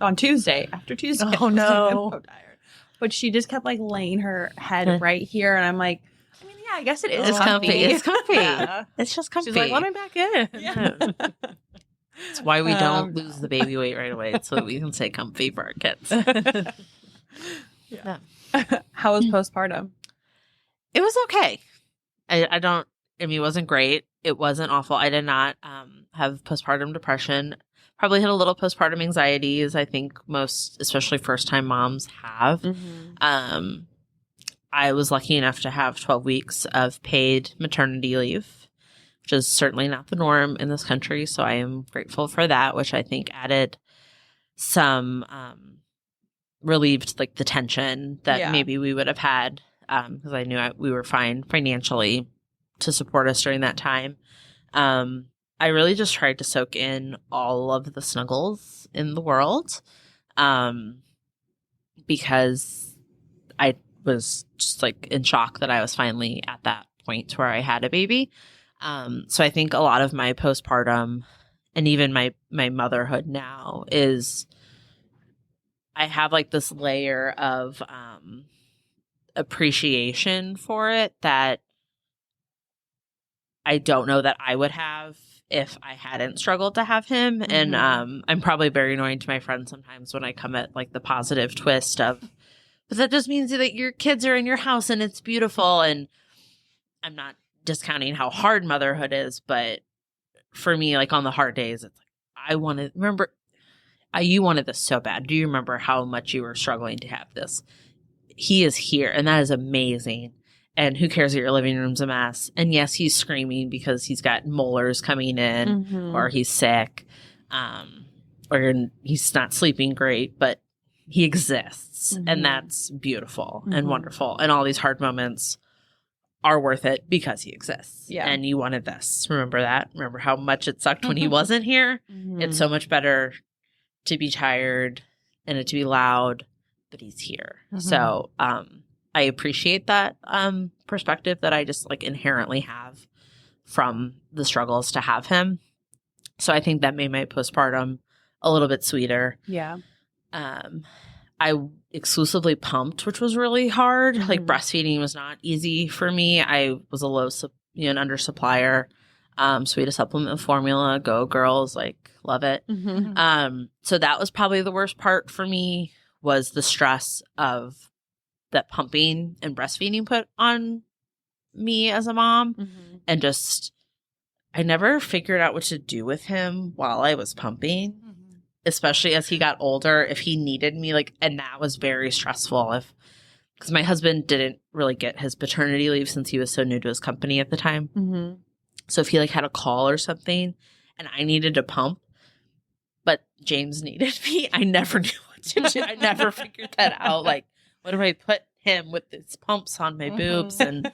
On Tuesday. After Tuesday. Oh no. I'm so tired. But she just kept like laying her head right here, and I'm like, I mean, yeah, I guess it is comfy. It's comfy. Yeah. It's just comfy. She's like, let me back in. Yeah. That's why we don't lose the baby weight right away, so that we can stay comfy for our kids. Yeah. How was postpartum? It was okay. I mean, it wasn't great. It wasn't awful. I did not have postpartum depression. Probably had a little postpartum anxiety, as I think most, especially first-time moms have. I was lucky enough to have 12 weeks of paid maternity leave, which is certainly not the norm in this country. So I am grateful for that, which I think added some relieved like the tension that maybe we would have had because I knew we were fine financially to support us during that time. I really just tried to soak in all of the snuggles in the world because I was just like in shock that I was finally at that point where I had a baby. So I think a lot of my postpartum and even my motherhood now is I have like this layer of appreciation for it that I don't know that I would have if I hadn't struggled to have him. And I'm probably very annoying to my friends sometimes when I come at like the positive twist of, but that just means that your kids are in your house and it's beautiful. And I'm not discounting how hard motherhood is, but for me, like on the hard days, it's like, you wanted this so bad. Do you remember how much you were struggling to have this? He is here, and that is amazing. And who cares that your living room's a mess? And yes, he's screaming because he's got molars coming in or he's sick or he's not sleeping great, but he exists. And that's beautiful and wonderful. And all these hard moments are worth it because he exists. Yeah. And you wanted this. Remember that? Remember how much it sucked when he wasn't here? It's so much better to be tired and it to be loud, but he's here. So I appreciate that perspective that I just like inherently have from the struggles to have him. So I think that made my postpartum a little bit sweeter. Yeah. I exclusively pumped, which was really hard. Mm-hmm. Like breastfeeding was not easy for me. I was an undersupplier. So we had a supplement formula. Go girls, like love it. Mm-hmm. So that was probably the worst part for me, was the stress of that pumping and breastfeeding put on me as a mom. Mm-hmm. And just, I never figured out what to do with him while I was pumping. Especially as he got older, if he needed me, like, and that was very stressful. Because my husband didn't really get his paternity leave since he was so new to his company at the time. Mm-hmm. So if he like had a call or something, and I needed to pump, but James needed me, I never knew what to do. I never figured that out. Like, what do I put him with his pumps on my boobs and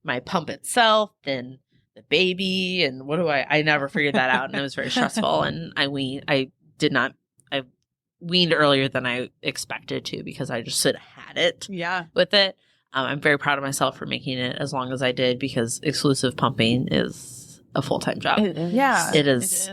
my pump itself and the baby, and what do I never figured that out, and it was very stressful. And I weaned earlier than I expected to, because I just sort of had it with it. I'm very proud of myself for making it as long as I did, because exclusive pumping is a full-time job. It is. Yeah. It is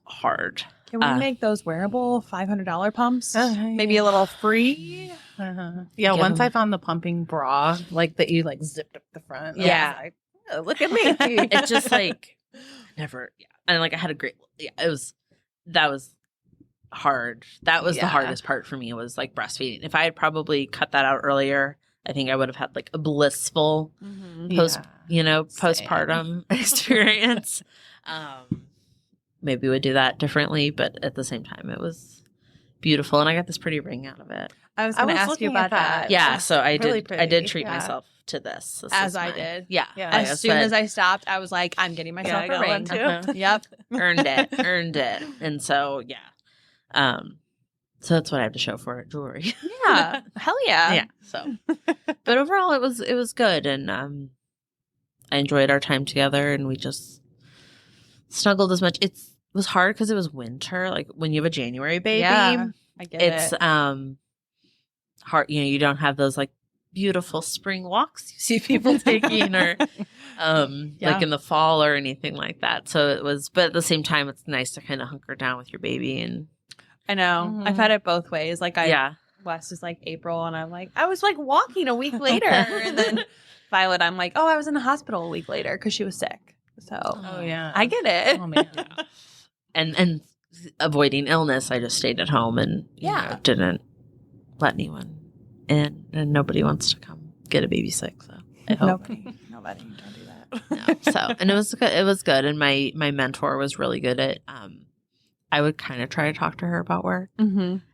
hard. Can we make those wearable $500 pumps? Maybe a little free? Yeah, Give once them- I found the pumping bra, like that you like zipped up the front. Yeah. I was like, oh, look at me. It's just like never. Yeah, and like I had a great. Yeah, that was hard. That was the hardest part for me, was like breastfeeding. If I had probably cut that out earlier, I think I would have had like a blissful postpartum experience. Maybe would do that differently, but at the same time, it was beautiful, and I got this pretty ring out of it. I was going to ask you about that. Yeah, so I really did. I did pretty. treat myself to this, As I did. Yeah. As soon as I stopped, I was like, I'm getting myself a ring. too. Yep. earned it, and so so that's what I have to show for it, jewelry. Yeah. Hell yeah. Yeah. So, but overall, it was good, and I enjoyed our time together, and we just snuggled as much. It was hard because it was winter. Like when you have a January baby, Yeah, I get it's it. hard. You don't have those like beautiful spring walks you see people taking, or like in the fall or anything like that. So it was, but at the same time, it's nice to kind of hunker down with your baby. And I know. I've had it both ways. Like Wes is like April, and I'm like, I was like walking a week later. And then Violet, I'm like, oh, I was in the hospital a week later because she was sick. So I get it. Oh man. and avoiding illness, I just stayed at home and didn't let anyone in, and nobody wants to come get a baby sick. So I hope Nobody can do that. no. So, and it was good. It was good, and my mentor was really good at. I would kind of try to talk to her about work,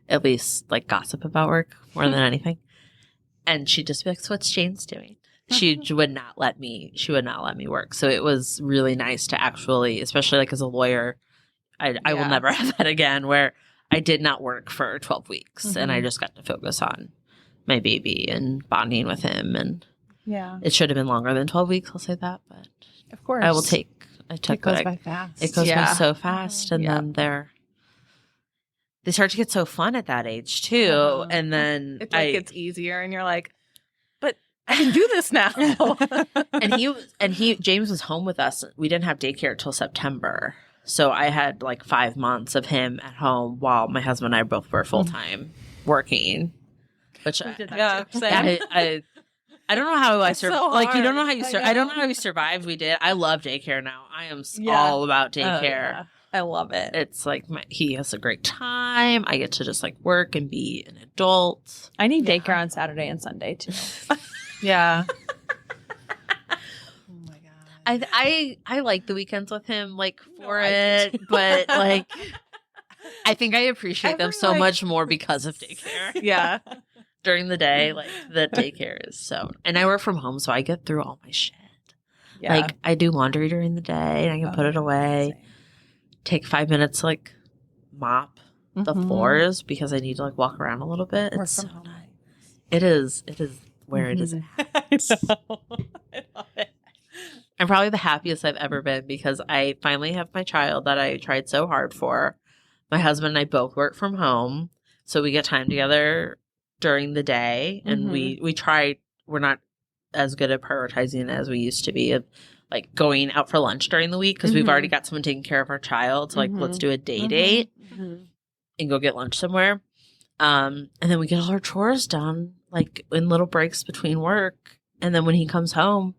at least like gossip about work more than anything, and she'd just be like, "So what's Jane's doing?" She would not let me. She would not let me work. So it was really nice to actually, especially like as a lawyer, I will never have that again, where I did not work for 12 weeks and I just got to focus on my baby and bonding with him. And it should have been longer than 12 weeks. I'll say that, but of course I took it goes by fast. It goes by so fast. And then they start to get so fun at that age too. And then it's like it's easier and you're like, but I can do this now. James was home with us. We didn't have daycare till September. So I had like 5 months of him at home while my husband and I both were full time working. Which I don't know how I survived. So like, you don't know hard. how you survived. I don't know how we survived. We did. I love daycare now. I am all about daycare. I love it. It's like he has a great time. I get to just like work and be an adult. I need daycare on Saturday and Sunday too. Yeah. Oh my god. I like the weekends with him, like for it, but like I think I appreciate them so much more because of daycare. Yeah. During the day, like the daycare is so, and I work from home, so I get through all my shit. Yeah. Like I do laundry during the day, and I can put it away. Take 5 minutes to like mop the floors because I need to like walk around a little bit. It's so nice. It is where it is. I love it. I'm probably the happiest I've ever been because I finally have my child that I tried so hard for. My husband and I both work from home, so we get time together during the day, and we try. We're not as good at prioritizing as we used to be of like going out for lunch during the week because we've already got someone taking care of our child. So like, let's do a day date and go get lunch somewhere. And then we get all our chores done like in little breaks between work. And then when he comes home,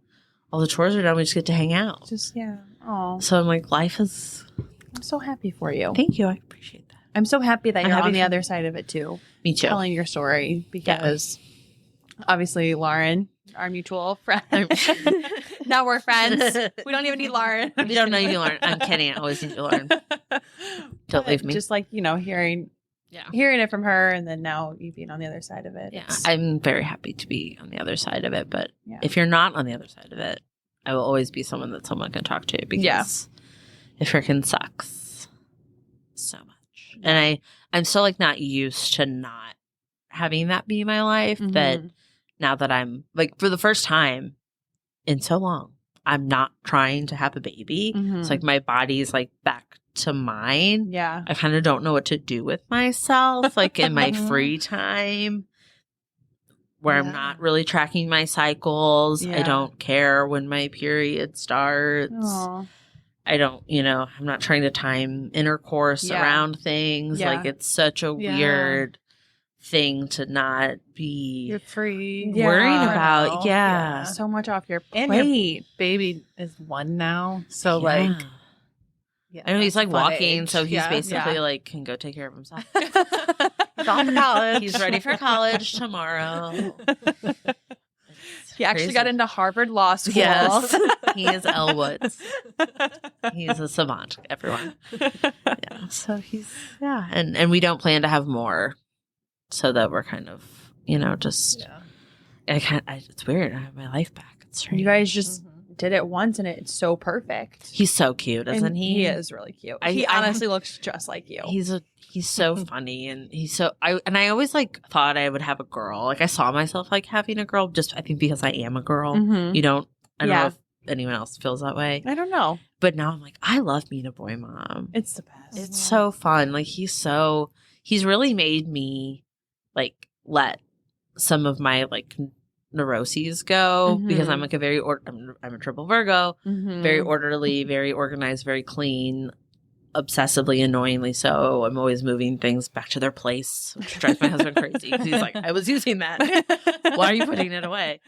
all the chores are done. We just get to hang out. Oh, So I'm like, life is. I'm so happy for you. Thank you. I appreciate that. I'm so happy that I'm you're happy on the for other side of it too. Me too. Telling your story because obviously Lauren, our mutual friend. Now we're friends. We don't even need Lauren. We don't know you, Lauren. I'm kidding. I always need you, Lauren. Don't leave me. Just like, hearing it from her and then now you being on the other side of it. Yeah, I'm very happy to be on the other side of it. But if you're not on the other side of it, I will always be someone that someone can talk to because it freaking sucks so much. And I'm so like not used to not having that be my life that now that I'm like for the first time in so long, I'm not trying to have a baby. It's like my body's like back to mine. Yeah. I kind of don't know what to do with myself like in my free time where I'm not really tracking my cycles. I don't care when my period starts. Aww. I don't, I'm not trying to time intercourse around things. Yeah. Like it's such a weird thing to not be You're free. worried about. Yeah. So much off your plate. And your baby is 1 now. So like I know he's like walking, age. so he's basically like can go take care of himself. He's off to college. He's ready for college tomorrow. He actually got into Harvard Law School. Yes, he is Elwood's. He's a savant, everyone. Yeah, so he's and we don't plan to have more, so that we're kind of just it's weird. I have my life back. It's strange. You guys just did it once and it's so perfect. He's so cute, isn't he? He is really cute. He honestly looks just like you. He's so funny and I always like thought I would have a girl. Like I saw myself like having a girl just I think because I am a girl. I don't know if anyone else feels that way. I don't know. But now I'm like, I love being a boy mom. It's the best. It's so fun. Like he's really made me like let some of my like neuroses go because I'm like I'm a triple Virgo, very orderly, very organized, very clean, obsessively annoyingly so. I'm always moving things back to their place, which drives my husband crazy because he's like, I was using that. Why are you putting it away?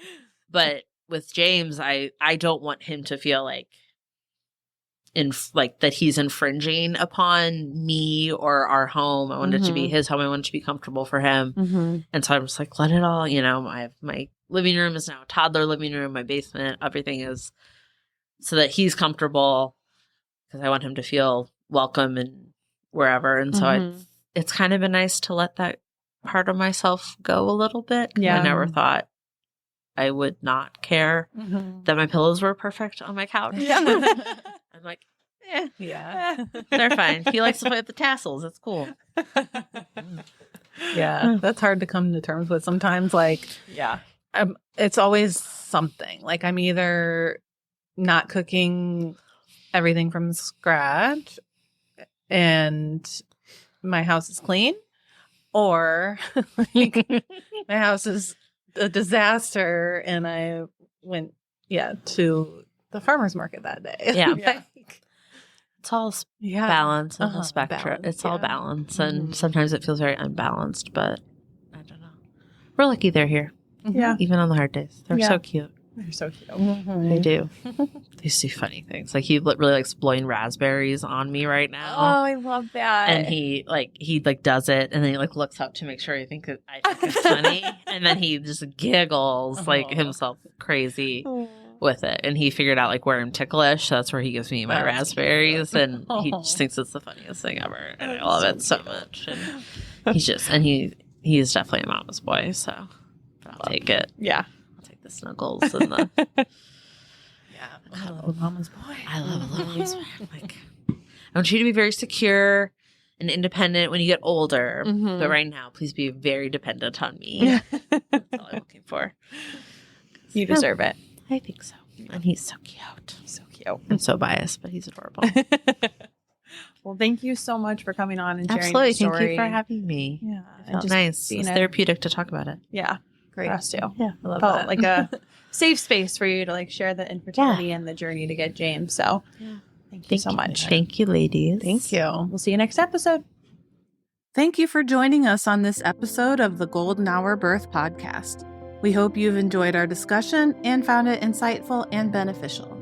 But with James, I don't want him to feel like that he's infringing upon me or our home. I want it to be his home. I want it to be comfortable for him. And so I'm just like, let it all, I have my living room is now a toddler living room. My basement, everything is so that he's comfortable because I want him to feel welcome and wherever. And so it's kind of been nice to let that part of myself go a little bit. Yeah. I never thought I would not care that my pillows were perfect on my couch. Yeah. I'm like, they're fine. He likes to play with the tassels. It's cool. Yeah, that's hard to come to terms with sometimes. Like, it's always something. Like, I'm either not cooking everything from scratch and my house is clean, or like, my house is a disaster and I went, to the farmer's market that day. Yeah. Like, it's all balance on the spectrum. Balance, it's all balance. And sometimes it feels very unbalanced, but I don't know. We're lucky they're here. Yeah. Even on the hard days. They're so cute. They're so cute. They do. They do funny things. Like he really likes blowing raspberries on me right now. Oh, I love that. And he does it and then he like looks up to make sure I think it's funny. And then he just giggles like himself crazy with it. And he figured out like where I'm ticklish. So that's where he gives me my raspberries. And he just thinks it's the funniest thing ever. And I love it so much. And he's just he is definitely a mama's boy. So I'll take it. Yeah. The snuggles and the I love a mama's boy. I love a little mama's boy. Like, I want you to be very secure and independent when you get older. But right now, please be very dependent on me. That's all I'm looking for. You deserve it. I think so. And he's so cute. So cute. I'm so biased, but he's adorable. Well, thank you so much for coming on and sharing Absolutely. your story. Thank you for having me. Yeah. It felt nice. It's therapeutic to talk about it. Yeah. for us too. Yeah, I love Felt that. like a safe space for you to like share the infertility and the journey to get James. So thank you so much. Thank you, ladies. Thank you. We'll see you next episode. Thank you for joining us on this episode of the Golden Hour Birth Podcast. We hope you've enjoyed our discussion and found it insightful and beneficial.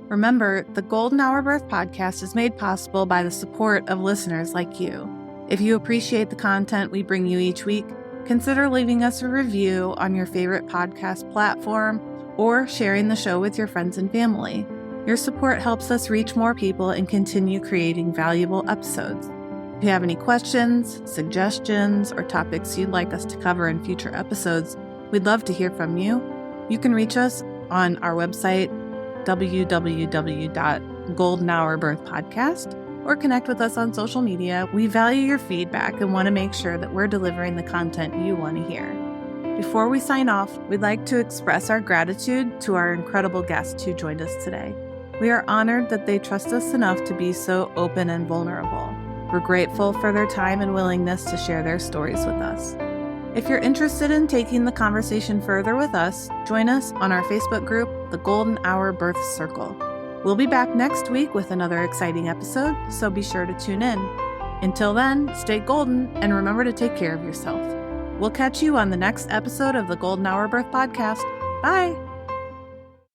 Remember, the Golden Hour Birth Podcast is made possible by the support of listeners like you. If you appreciate the content we bring you each week, consider leaving us a review on your favorite podcast platform or sharing the show with your friends and family. Your support helps us reach more people and continue creating valuable episodes. If you have any questions, suggestions, or topics you'd like us to cover in future episodes, we'd love to hear from you. You can reach us on our website, www.goldenhourbirthpodcast, or connect with us on social media. We value your feedback and want to make sure that we're delivering the content you want to hear. Before we sign off, we'd like to express our gratitude to our incredible guests who joined us today. We are honored that they trust us enough to be so open and vulnerable. We're grateful for their time and willingness to share their stories with us. If you're interested in taking the conversation further with us, join us on our Facebook group, The Golden Hour Birth Circle. We'll be back next week with another exciting episode, so be sure to tune in. Until then, stay golden and remember to take care of yourself. We'll catch you on the next episode of the Golden Hour Birth Podcast. Bye!